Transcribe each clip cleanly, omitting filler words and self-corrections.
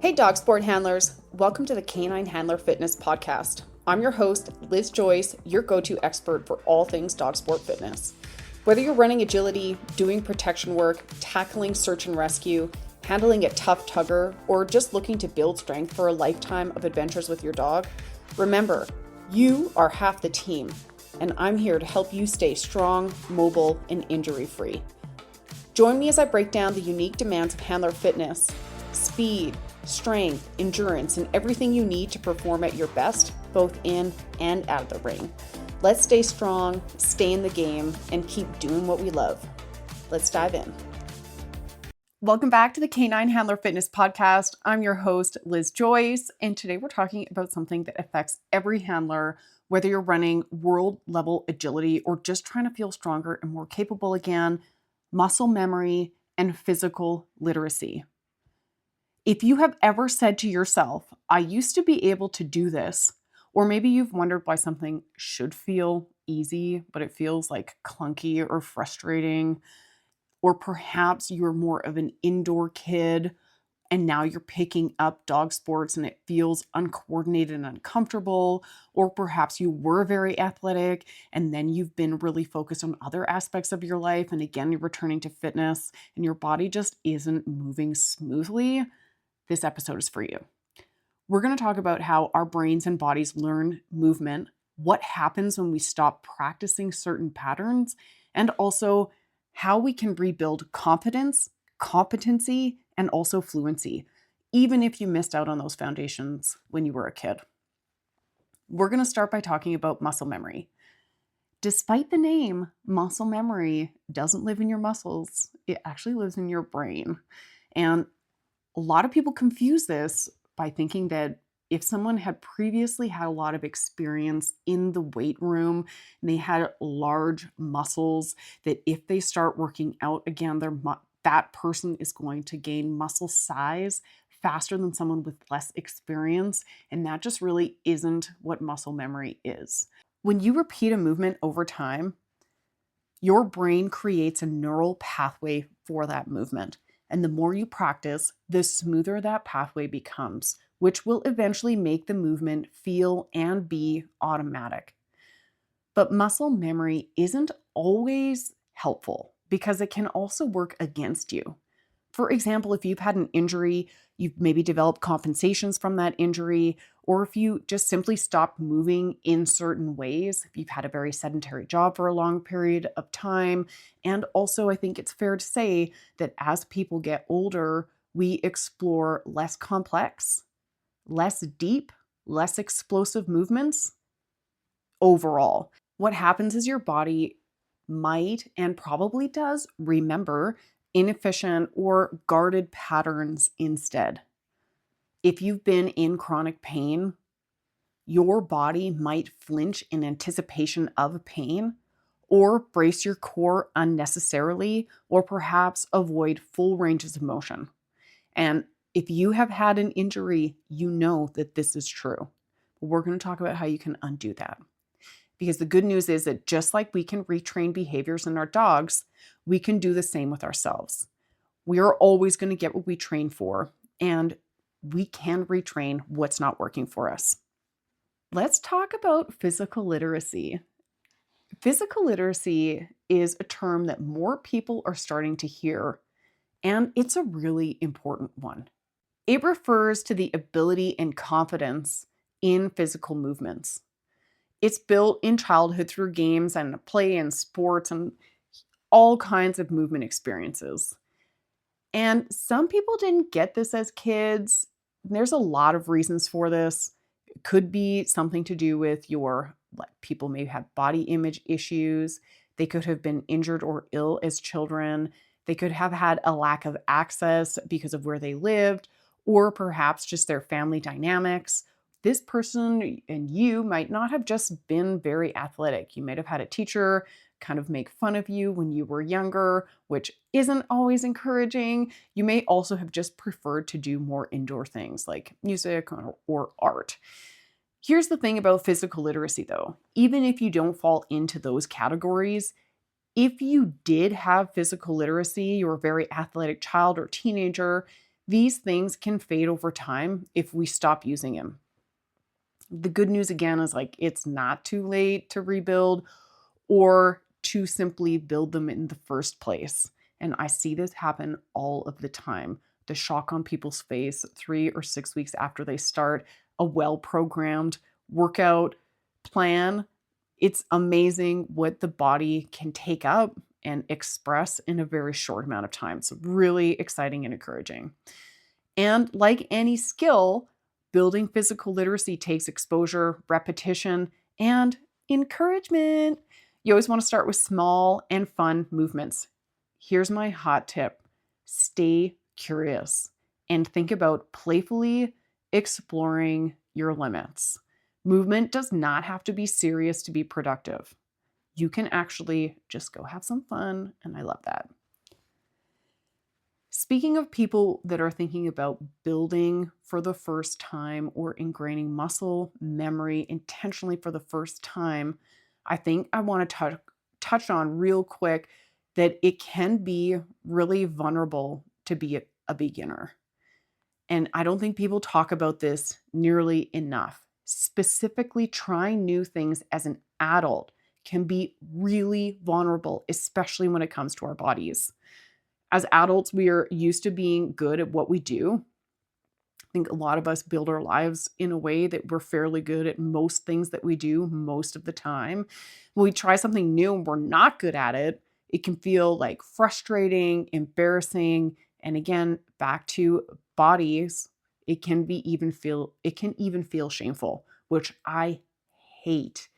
Hey, dog sport handlers. Welcome to the Canine Handler Fitness Podcast. I'm your host, Liz Joyce, your go-to expert for all things dog sport fitness. Whether you're running agility, doing protection work, tackling search and rescue, handling a tough tugger, or just looking to build strength for a lifetime of adventures with your dog, remember, you are half the team, and I'm here to help you stay strong, mobile, and injury-free. Join me as I break down the unique demands of handler fitness, speed, strength, endurance, and everything you need to perform at your best, both in and out of the ring. Let's stay strong, stay in the game, and keep doing what we love. Let's dive in. Welcome back to the Canine Handler Fitness Podcast. I'm your host, Liz Joyce, and today we're talking about something that affects every handler, whether you're running world-level agility or just trying to feel stronger and more capable again, muscle memory and physical literacy. If you have ever said to yourself, I used to be able to do this, or maybe you've wondered why something should feel easy, but it feels like clunky or frustrating, or perhaps you're more of an indoor kid and now you're picking up dog sports and it feels uncoordinated and uncomfortable, or perhaps you were very athletic and then you've been really focused on other aspects of your life and again, you're returning to fitness and your body just isn't moving smoothly. This episode is for you. We're going to talk about how our brains and bodies learn movement, what happens when we stop practicing certain patterns, and also how we can rebuild confidence, competency, and also fluency, even if you missed out on those foundations when you were a kid. We're going to start by talking about muscle memory. Despite the name, muscle memory doesn't live in your muscles. It actually lives in your brain. And a lot of people confuse this by thinking that if someone had previously had a lot of experience in the weight room and they had large muscles, that if they start working out again, that person is going to gain muscle size faster than someone with less experience. And that just really isn't what muscle memory is. When you repeat a movement over time, your brain creates a neural pathway for that movement. And the more you practice, the smoother that pathway becomes, which will eventually make the movement feel and be automatic. But muscle memory isn't always helpful because it can also work against you. For example, if you've had an injury, you've maybe developed compensations from that injury, or if you just simply stopped moving in certain ways, if you've had a very sedentary job for a long period of time. And also, I think it's fair to say that as people get older, we explore less complex, less deep, less explosive movements overall. What happens is your body might and probably does remember inefficient or guarded patterns instead. If you've been in chronic pain, your body might flinch in anticipation of pain or brace your core unnecessarily or perhaps avoid full ranges of motion. And if you have had an injury, you know that this is true. We're going to talk about how you can undo that. Because the good news is that just like we can retrain behaviors in our dogs, we can do the same with ourselves. We are always going to get what we train for, and we can retrain what's not working for us. Let's talk about physical literacy. Physical literacy is a term that more people are starting to hear, and it's a really important one. It refers to the ability and confidence in physical movements. It's built in childhood through games and play and sports and all kinds of movement experiences. And some people didn't get this as kids. There's a lot of reasons for this. It could be something to do with people may have body image issues. They could have been injured or ill as children. They could have had a lack of access because of where they lived, or perhaps just their family dynamics. This person and you might not have just been very athletic. You might have had a teacher kind of make fun of you when you were younger, which isn't always encouraging. You may also have just preferred to do more indoor things like music or art. Here's the thing about physical literacy though. Even if you don't fall into those categories, if you did have physical literacy, you're a very athletic child or teenager, These things can fade over time if we stop using them. The good news again is like it's not too late to rebuild or to simply build them in the first place. And I see this happen all of the time. The shock on people's face 3 or 6 weeks after they start a well-programmed workout plan. It's amazing what the body can take up and express in a very short amount of time. It's really exciting and encouraging. And like any skill, building physical literacy takes exposure, repetition, and encouragement. You always want to start with small and fun movements. Here's my hot tip. Stay curious and think about playfully exploring your limits. Movement does not have to be serious to be productive. You can actually just go have some fun, and I love that. Speaking of people that are thinking about building for the first time or ingraining muscle memory intentionally for the first time, I think I want to touch on real quick that it can be really vulnerable to be a beginner. And I don't think people talk about this nearly enough. Specifically, trying new things as an adult can be really vulnerable, especially when it comes to our bodies. As adults, we are used to being good at what we do. I think a lot of us build our lives in a way that we're fairly good at most things that we do most of the time. When we try something new and we're not good at it, it can feel like frustrating, embarrassing, and again, back to bodies, it can even feel shameful, which I hate.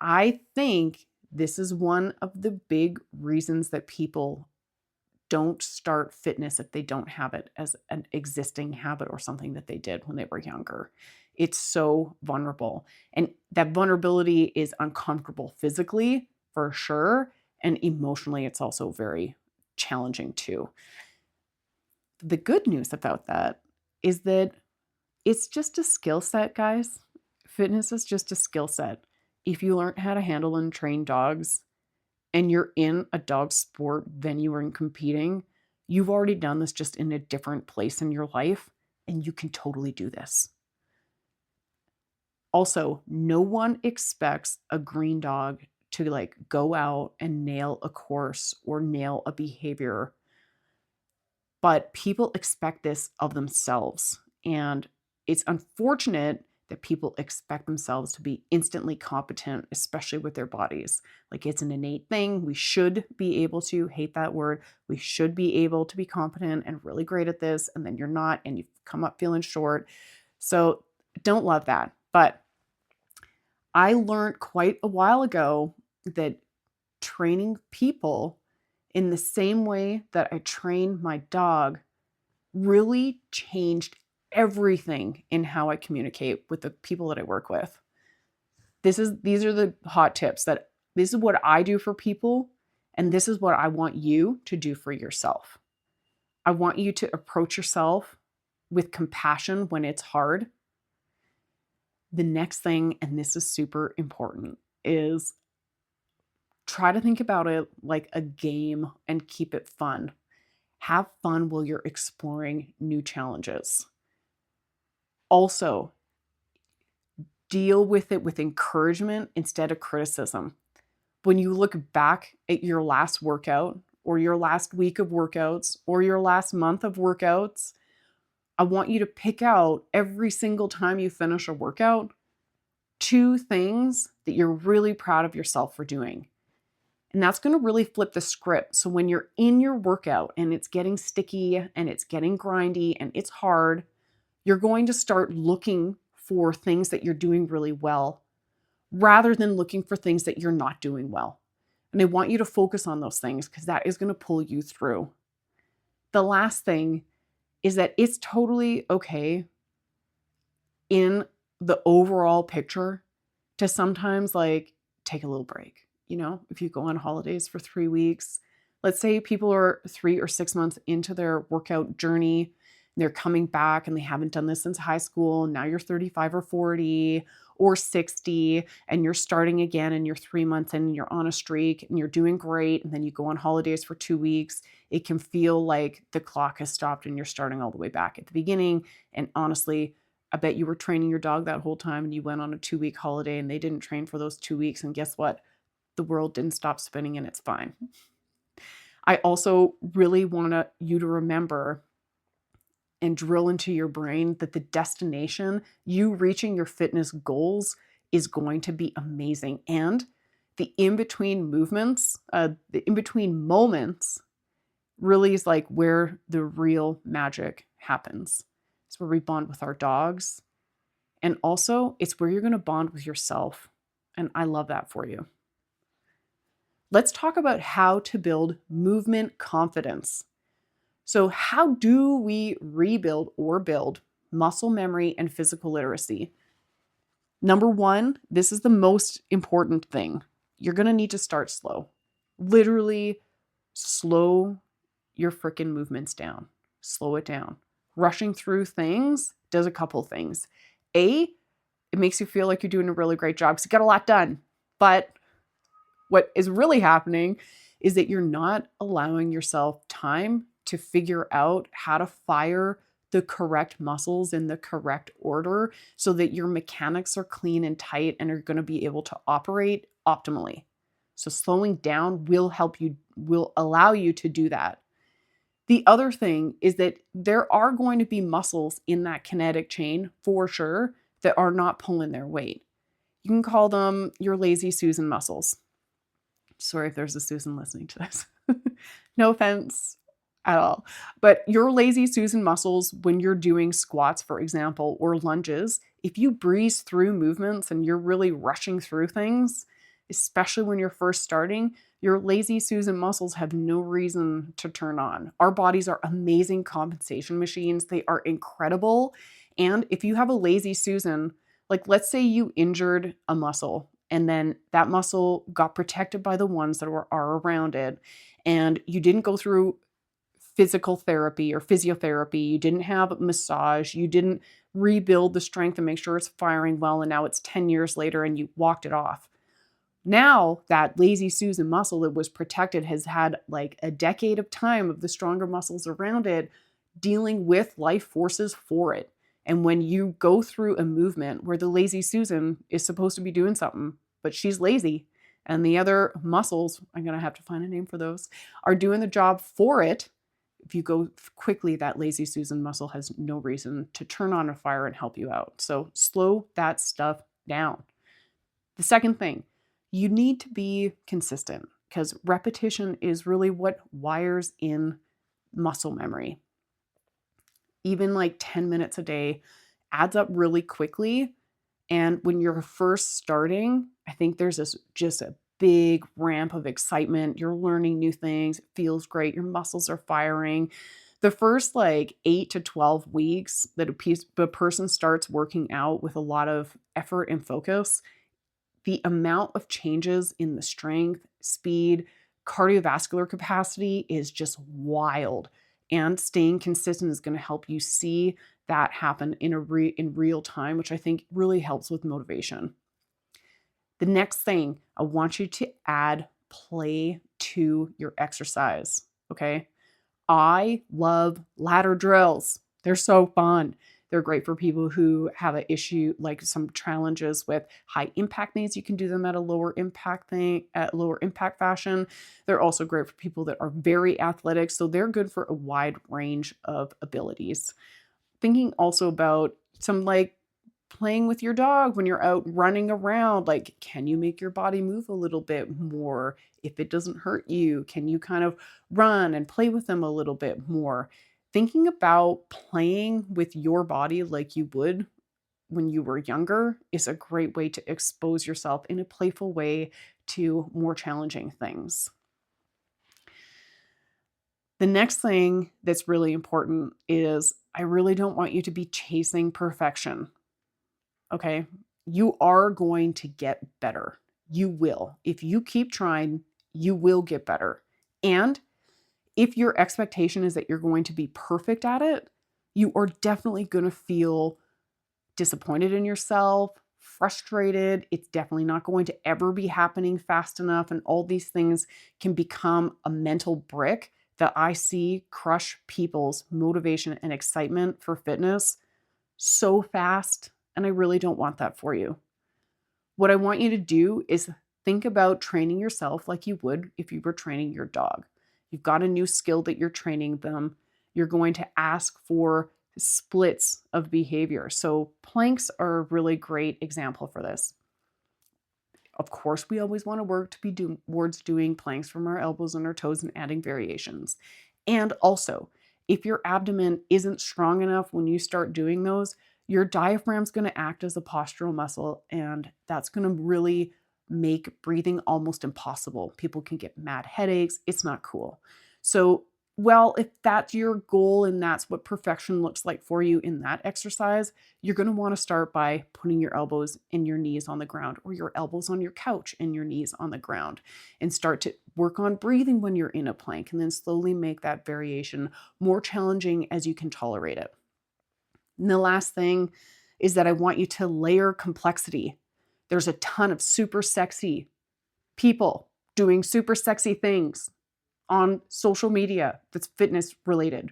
I think this is one of the big reasons that people don't start fitness if they don't have it as an existing habit or something that they did when they were younger. It's so vulnerable. And that vulnerability is uncomfortable physically, for sure. And emotionally, it's also very challenging too. The good news about that is that it's just a skill set, guys. Fitness is just a skill set. If you learn how to handle and train dogs, and you're in a dog sport venue and competing, you've already done this just in a different place in your life, and you can totally do this. Also, no one expects a green dog to like go out and nail a course or nail a behavior, but people expect this of themselves. And it's unfortunate that people expect themselves to be instantly competent, especially with their bodies. Like it's an innate thing. We should be able to, hate that word, we should be able to be competent and really great at this, and then you're not, and you come up feeling short. So don't love that. But I learned quite a while ago that training people in the same way that I trained my dog really changed everything in how I communicate with the people that I work with. These are the hot tips that this is what I do for people, and this is what I want you to do for yourself. I want you to approach yourself with compassion when it's hard. The next thing, and this is super important, is try to think about it like a game and keep it fun. Have fun while you're exploring new challenges. Also, deal with it with encouragement instead of criticism. When you look back at your last workout or your last week of workouts or your last month of workouts, I want you to pick out every single time you finish a workout 2 things that you're really proud of yourself for doing. And that's going to really flip the script. So when you're in your workout and it's getting sticky and it's getting grindy and it's hard, you're going to start looking for things that you're doing really well rather than looking for things that you're not doing well. And I want you to focus on those things because that is going to pull you through. The last thing is that it's totally okay in the overall picture to sometimes like take a little break. You know, if you go on holidays for 3 weeks, let's say people are 3 or 6 months into their workout journey, they're coming back and they haven't done this since high school. Now you're 35 or 40 or 60 and you're starting again and you're 3 months in and you're on a streak and you're doing great. And then you go on holidays for 2 weeks. It can feel like the clock has stopped and you're starting all the way back at the beginning. And honestly, I bet you were training your dog that whole time and you went on a 2-week holiday and they didn't train for those 2 weeks. And guess what? The world didn't stop spinning and it's fine. I also really want you to remember and drill into your brain that the destination, you reaching your fitness goals, is going to be amazing. And the in-between movements, the in-between moments really is like where the real magic happens. It's where we bond with our dogs. And also, it's where you're going to bond with yourself. And I love that for you. Let's talk about how to build movement confidence. So, how do we rebuild or build muscle memory and physical literacy? Number one, this is the most important thing. You're going to need to start slow. Literally, slow your freaking movements down. Slow it down. Rushing through things does a couple things. A, it makes you feel like you're doing a really great job because you got a lot done. But what is really happening is that you're not allowing yourself time to figure out how to fire the correct muscles in the correct order so that your mechanics are clean and tight and are going to be able to operate optimally. So slowing down will allow you to do that. The other thing is that there are going to be muscles in that kinetic chain for sure that are not pulling their weight. You can call them your lazy Susan muscles. Sorry if there's a Susan listening to this. No offense at all. But your lazy Susan muscles, when you're doing squats, for example, or lunges, if you breeze through movements and you're really rushing through things, especially when you're first starting, your lazy Susan muscles have no reason to turn on. Our bodies are amazing compensation machines. They are incredible. And if you have a lazy Susan, like let's say you injured a muscle and then that muscle got protected by the ones that are around it, and you didn't go through physical therapy or physiotherapy, you didn't have massage, you didn't rebuild the strength and make sure it's firing well, and now it's 10 years later and you walked it off. Now that lazy Susan muscle that was protected has had like a decade of time of the stronger muscles around it dealing with life forces for it. And when you go through a movement where the lazy Susan is supposed to be doing something, but she's lazy, and the other muscles, I'm going to have to find a name for those, are doing the job for it, if you go quickly, that lazy Susan muscle has no reason to turn on a fire and help you out. So slow that stuff down. The second thing, you need to be consistent because repetition is really what wires in muscle memory. Even like 10 minutes a day adds up really quickly. And when you're first starting, I think there's just a big ramp of excitement. You're learning new things. It feels great. Your muscles are firing. The first like 8 to 12 weeks that a person starts working out with a lot of effort and focus, the amount of changes in the strength, speed, cardiovascular capacity is just wild. And staying consistent is going to help you see that happen in real time, which I think really helps with motivation. The next thing, I want you to add play to your exercise, okay? I love ladder drills. They're so fun. They're great for people who have an issue, like some challenges with high impact things. You can do them at a lower impact fashion. They're also great for people that are very athletic. So they're good for a wide range of abilities. Thinking also about some like playing with your dog when you're out running around, like, can you make your body move a little bit more if it doesn't hurt you? Can you kind of run and play with them a little bit more? Thinking about playing with your body like you would when you were younger is a great way to expose yourself in a playful way to more challenging things. The next thing that's really important is I really don't want you to be chasing perfection. Okay? You are going to get better. You will. If you keep trying, you will get better. And if your expectation is that you're going to be perfect at it, You are definitely going to feel disappointed in yourself, frustrated. It's definitely not going to ever be happening fast enough. And all these things can become a mental brick that I see crush people's motivation and excitement for fitness so fast. And I really don't want that for you. What I want you to do is think about training yourself like you would if you were training your dog. You've got a new skill that you're training them. You're going to ask for splits of behavior. So planks are a really great example for this. Of course, we always want to work to be towards doing planks from our elbows and our toes and adding variations. And also, if your abdomen isn't strong enough when you start doing those, your diaphragm's going to act as a postural muscle, and that's going to really make breathing almost impossible. People can get mad headaches. It's not cool. So, well, if that's your goal and that's what perfection looks like for you in that exercise, you're going to want to start by putting your elbows and your knees on the ground, or your elbows on your couch and your knees on the ground, and start to work on breathing when you're in a plank, and then slowly make that variation more challenging as you can tolerate it. And the last thing is that I want you to layer complexity. There's a ton of super sexy people doing super sexy things on social media that's fitness related.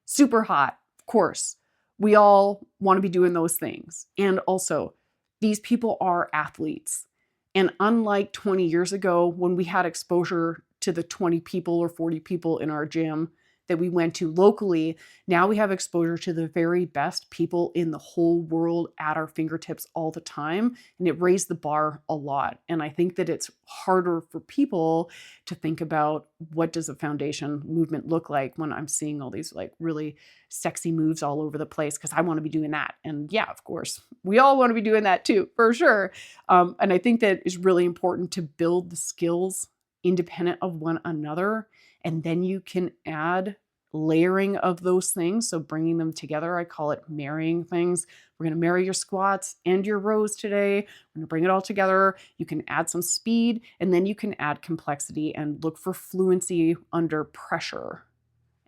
Super hot, of course. We all want to be doing those things. And also, these people are athletes. And unlike 20 years ago, when we had exposure to the 20 people or 40 people in our gym that we went to locally, now we have exposure to the very best people in the whole world at our fingertips all the time. And it raised the bar a lot. And I think that it's harder for people to think about, what does a foundation movement look like when I'm seeing all these like really sexy moves all over the place, because I want to be doing that. And yeah, of course, we all want to be doing that too, for sure. And I think that is really important to build the skills independent of one another. And then you can add layering of those things. So bringing them together, I call it marrying things. We're going to marry your squats and your rows today. We're going to bring it all together. You can add some speed, and then you can add complexity and look for fluency under pressure.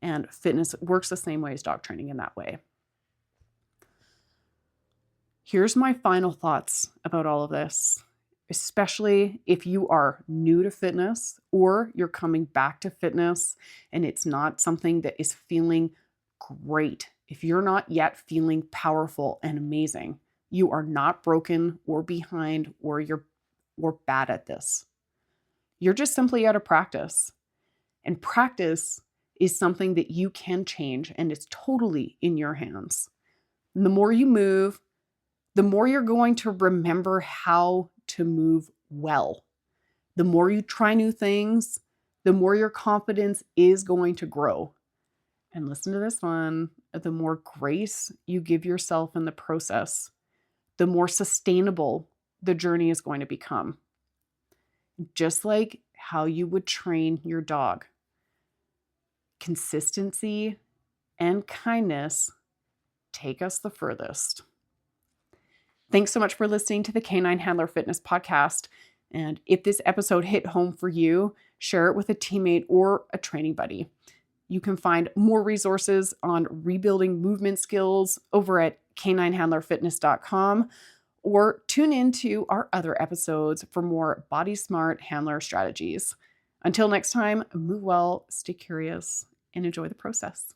And fitness works the same way as dog training in that way. Here's my final thoughts about all of this, especially if you are new to fitness or you're coming back to fitness and it's not something that is feeling great. If you're not yet feeling powerful and amazing, you are not broken or behind or bad at this. You're just simply out of practice. And practice is something that you can change, and it's totally in your hands. And the more you move, the more you're going to remember how to move well. The more you try new things, the more your confidence is going to grow. And listen to this one, the more grace you give yourself in the process, the more sustainable the journey is going to become. Just like how you would train your dog. Consistency and kindness take us the furthest. Thanks so much for listening to the Canine Handler Fitness Podcast. And if this episode hit home for you, share it with a teammate or a training buddy. You can find more resources on rebuilding movement skills over at caninehandlerfitness.com, or tune into our other episodes for more body smart handler strategies. Until next time, move well, stay curious, and enjoy the process.